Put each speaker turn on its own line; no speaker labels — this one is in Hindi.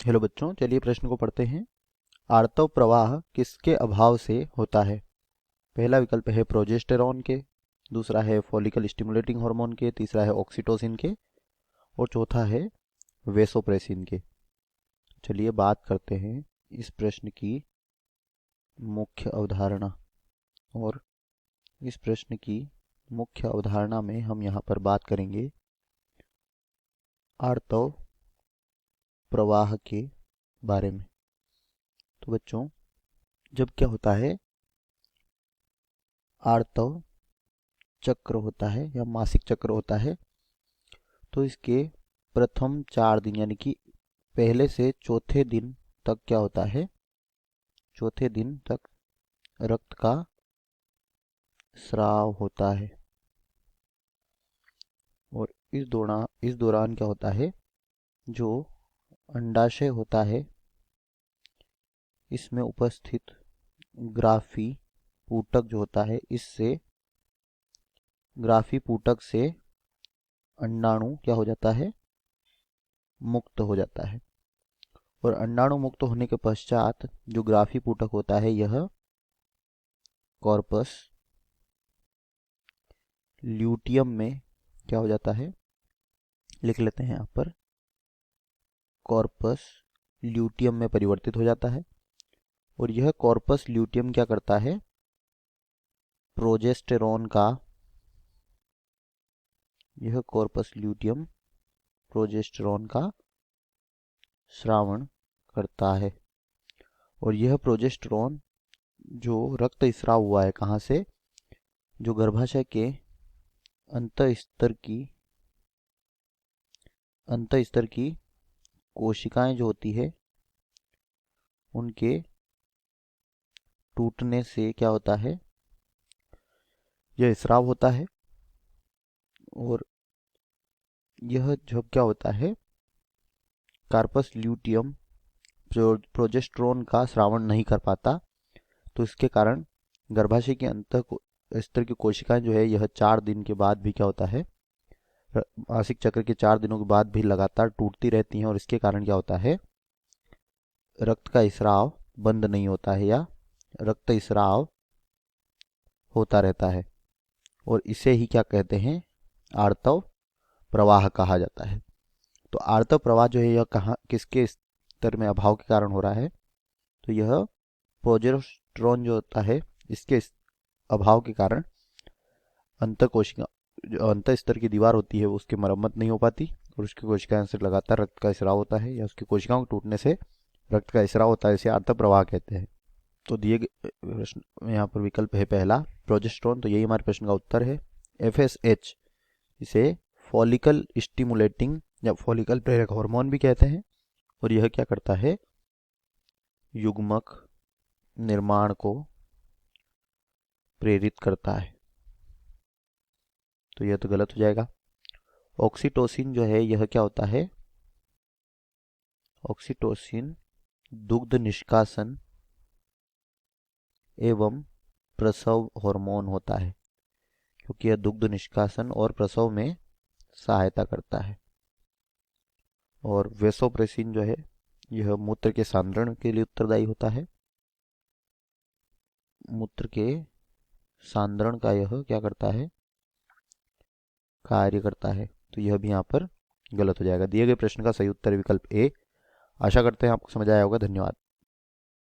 हेलो बच्चों, चलिए प्रश्न को पढ़ते हैं। आर्तव प्रवाह किसके अभाव से होता है? पहला विकल्प है प्रोजेस्टेरॉन के, दूसरा है फॉलिकल स्टिमुलेटिंग हार्मोन के, तीसरा है ऑक्सीटोसिन के और चौथा है वेसोप्रेसिन के। चलिए बात करते हैं इस प्रश्न की मुख्य अवधारणा। और इस प्रश्न की मुख्य अवधारणा में हम यहाँ पर बात करेंगे आर्तव प्रवाह के बारे में। तो बच्चों, जब क्या होता है, आर्तव चक्र होता है या मासिक चक्र होता है, तो इसके प्रथम 4 दिन यानी कि पहले से चौथे दिन तक क्या होता है, चौथे दिन तक रक्त का स्राव होता है। और इस दौरान क्या होता है, जो अंडाशय होता है इसमें उपस्थित ग्राफी पूटक जो होता है, इससे ग्राफी पूटक से अंडाणु क्या हो जाता है, मुक्त हो जाता है। और अंडाणु मुक्त होने के पश्चात जो ग्राफी पूटक होता है यह कॉर्पस ल्यूटियम में क्या हो जाता है, लिख लेते हैं यहाँ पर, कॉर्पस ल्यूटियम में परिवर्तित हो जाता है। और यह कॉर्पस ल्यूटियम क्या करता है, प्रोजेस्टेरॉन का, यह कॉर्पस ल्यूटियम प्रोजेस्टेरॉन का स्रावण करता है। और यह प्रोजेस्टेरॉन जो रक्त स्राव हुआ है कहाँ से, जो गर्भाशय के अंत स्तर की कोशिकाएं जो होती है उनके टूटने से क्या होता है, यह स्राव होता है। और यह जब क्या होता है, कार्पस ल्यूटियम प्रोजेस्टेरॉन का स्रावण नहीं कर पाता, तो इसके कारण गर्भाशय के अंत स्तर की कोशिकाएं जो है यह 4 दिन के बाद भी क्या होता है, मासिक चक्र के 4 दिनों के बाद भी लगातार टूटती रहती हैं। और इसके कारण क्या होता है, रक्त का स्राव बंद नहीं होता है या रक्त स्राव होता रहता है। और इसे ही क्या कहते हैं, आर्तव प्रवाह कहा जाता है। तो आर्तव प्रवाह जो है यह कहाँ किसके स्तर में अभाव के कारण हो रहा है, तो यह प्रोजेस्टेरॉन जो होता है इसके अभाव के कारण अंत कोशिका, जो अंत स्तर की दीवार होती है उसकी मरम्मत नहीं हो पाती और उसकी कोशिकाओं से लगातार रक्त का स्राव होता है, या उसकी कोशिकाओं के टूटने से रक्त का स्राव होता है। इसे आर्तव प्रवाह कहते हैं। तो दिए गए प्रश्न में यहाँ पर विकल्प है पहला प्रोजेस्टेरॉन, तो यही हमारे प्रश्न का उत्तर है। FSH, इसे फॉलिकल स्टिमुलेटिंग या फॉलिकल प्रेरक हार्मोन भी कहते हैं। और यह क्या करता है, युग्मक निर्माण को प्रेरित करता है। तो यह तो गलत हो जाएगा। ऑक्सीटोसिन जो है यह क्या होता है, ऑक्सीटोसिन दुग्ध निष्कासन एवं प्रसव हार्मोन होता है, क्योंकि यह दुग्ध निष्कासन और प्रसव में सहायता करता है। और वेसोप्रेसिन जो है यह मूत्र के सांद्रण के लिए उत्तरदायी होता है। मूत्र के सांद्रण का यह क्या करता है, कार्य करता है। तो यह भी यहाँ पर गलत हो जाएगा। दिए गए प्रश्न का सही उत्तर विकल्प ए। आशा करते हैं आपको समझ आया होगा। धन्यवाद।